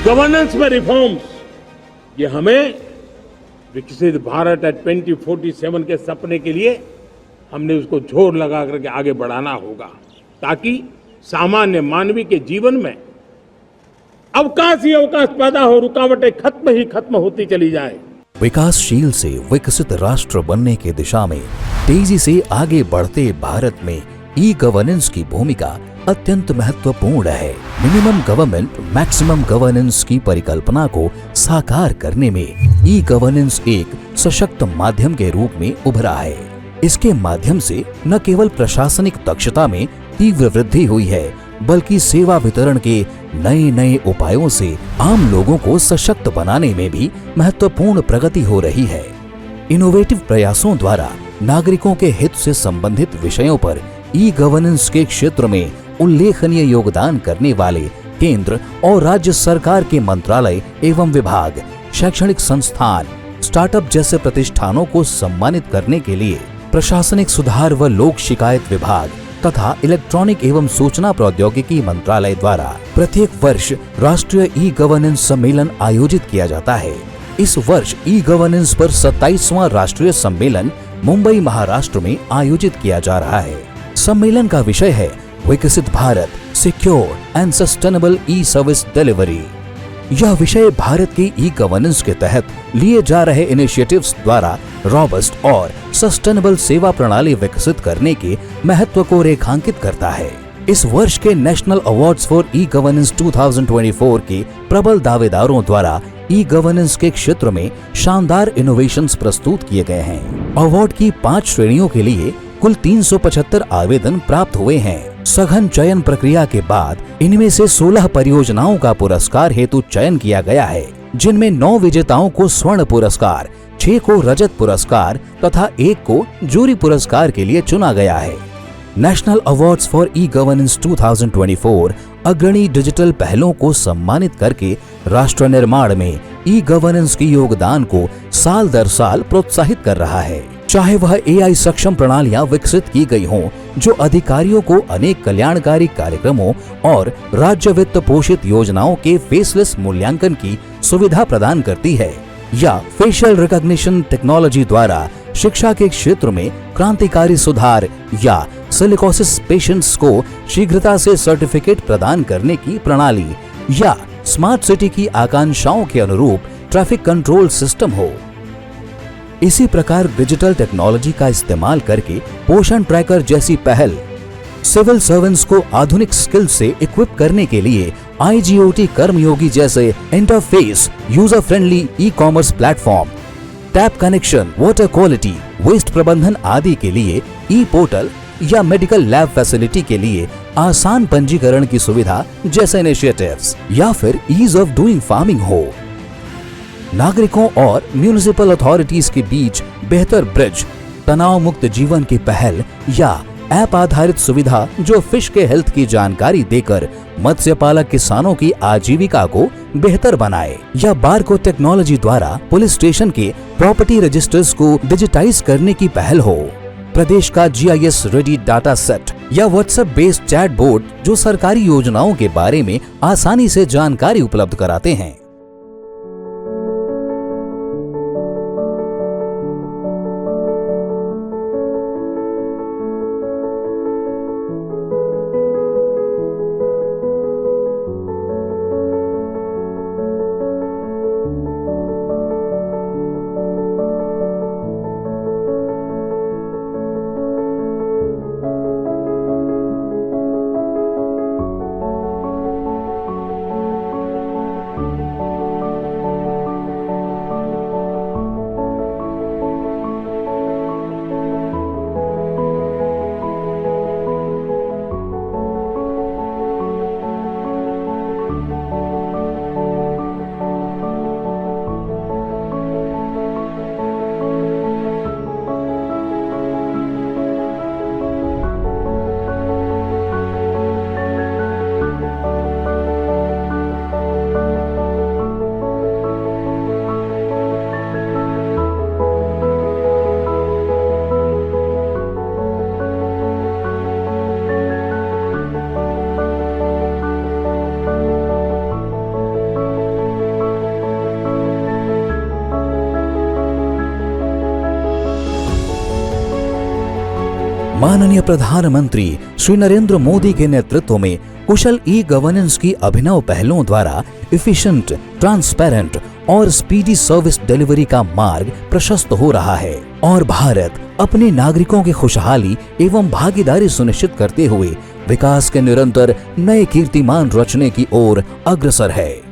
Governance में reforms, ये हमें विकसित भारत एट 2047 के सपने के लिए हमने उसको जोर लगा करके आगे बढ़ाना होगा, ताकि सामान्य मानवी के जीवन में अवकाश ही अवकाश पैदा हो, रुकावटें खत्म होती चली जाए। विकासशील से विकसित राष्ट्र बनने की दिशा में तेजी से आगे बढ़ते भारत में ई गवर्नेंस की भूमिका अत्यंत महत्वपूर्ण है। मिनिमम गवर्नमेंट मैक्सिमम गवर्नेंस की परिकल्पना को साकार करने में ई गवर्नेंस एक सशक्त माध्यम के रूप में उभरा है। इसके माध्यम से न केवल प्रशासनिक दक्षता में तीव्र वृद्धि हुई है, बल्कि सेवा वितरण के नए नए उपायों से आम लोगों को सशक्त बनाने में भी महत्वपूर्ण प्रगति हो रही है। इनोवेटिव प्रयासों द्वारा नागरिकों के हित से संबंधित विषयों पर ई गवर्नेंस के क्षेत्र में उल्लेखनीय योगदान करने वाले केंद्र और राज्य सरकार के मंत्रालय एवं विभाग, शैक्षणिक संस्थान, स्टार्टअप जैसे प्रतिष्ठानों को सम्मानित करने के लिए प्रशासनिक सुधार व लोक शिकायत विभाग तथा इलेक्ट्रॉनिक एवं सूचना प्रौद्योगिकी मंत्रालय द्वारा प्रत्येक वर्ष राष्ट्रीय ई गवर्नेंस सम्मेलन आयोजित किया जाता है। इस वर्ष ई गवर्नेंस पर 27वां राष्ट्रीय सम्मेलन मुंबई, महाराष्ट्र में आयोजित किया जा रहा है। सम्मेलन का विषय है विकसित Bharat, secure and sustainable E service delivery. यह विषय भारत के ई गवर्नेंस के तहत लिए जा रहे इनिशिएटिव्स द्वारा रॉबस्ट और सस्टेनेबल सेवा प्रणाली विकसित करने के महत्व को रेखांकित करता है। इस वर्ष के national awards for e governance 2024 के प्रबल दावेदारों द्वारा ई गवर्नेंस के क्षेत्र में शानदार इनोवेशंस प्रस्तुत किए गए हैं। अवार्ड की 5 श्रेणियों के लिए कुल 375 आवेदन प्राप्त हुए हैं। सघन चयन प्रक्रिया के बाद इनमें से 16 परियोजनाओं का पुरस्कार हेतु चयन किया गया है, जिनमें 9 विजेताओं को स्वर्ण पुरस्कार, 6 को रजत पुरस्कार तथा 1 को जूरी पुरस्कार के लिए चुना गया है। National awards for e governance 2024 अग्रणी डिजिटल पहलों को सम्मानित करके राष्ट्र निर्माण में ई गवर्नेंस के योगदान को साल दर साल प्रोत्साहित कर रहा है। चाहे वह एआई सक्षम प्रणालियां विकसित की गई हों, जो अधिकारियों को अनेक कल्याणकारी कार्यक्रमों और राज्य वित्त पोषित योजनाओं के फेसलेस मूल्यांकन की सुविधा प्रदान करती है, या फेशियल रिकॉग्निशन टेक्नोलॉजी द्वारा शिक्षा के क्षेत्र में क्रांतिकारी सुधार, या सिलिकोसिस पेशेंट्स को शीघ्रता से सर्टिफिकेट प्रदान करने की प्रणाली, या स्मार्ट सिटी की आकांक्षाओं के अनुरूप ट्रैफिक कंट्रोल सिस्टम हो। इसी प्रकार डिजिटल टेक्नोलॉजी का इस्तेमाल करके पोषण ट्रैकर जैसी पहल, सिविल सर्वेंट्स को आधुनिक स्किल से इक्विप करने के लिए IGOT कर्मयोगी जैसे interface, user friendly e commerce platform, tap connection, water quality, waste प्रबंधन आदि के लिए ई पोर्टल, या मेडिकल लैब फैसिलिटी के लिए आसान पंजीकरण की सुविधा जैसे इनिशिएटिव्स, या फिर ईज ऑफ डूइंग फार्मिंग हो। नागरिकों और म्यूनिसिपल अथॉरिटीज के बीच बेहतर ब्रिज, तनाव मुक्त जीवन की पहल, या ऐप आधारित सुविधा जो फिश के हेल्थ की जानकारी देकर मत्स्य पालक किसानों की आजीविका को बेहतर बनाए, या बारकोड टेक्नोलॉजी द्वारा पुलिस स्टेशन के प्रॉपर्टी रजिस्टर्स को डिजिटाइज करने की पहल हो। प्रदेश का GIS रेडी डाटा सेट, या व्हाट्सएप बेस्ड चैट बोर्ड जो सरकारी योजनाओं के बारे में आसानी से जानकारी उपलब्ध कराते हैं। माननीय प्रधानमंत्री श्री नरेंद्र मोदी के नेतृत्व में कुशल ई गवर्नेंस की अभिनव पहलों द्वारा एफिशिएंट, ट्रांसपेरेंट और स्पीडी सर्विस डिलीवरी का मार्ग प्रशस्त हो रहा है और भारत अपने नागरिकों की खुशहाली एवं भागीदारी सुनिश्चित करते हुए विकास के निरंतर नए कीर्तिमान रचने की ओर अग्रसर है।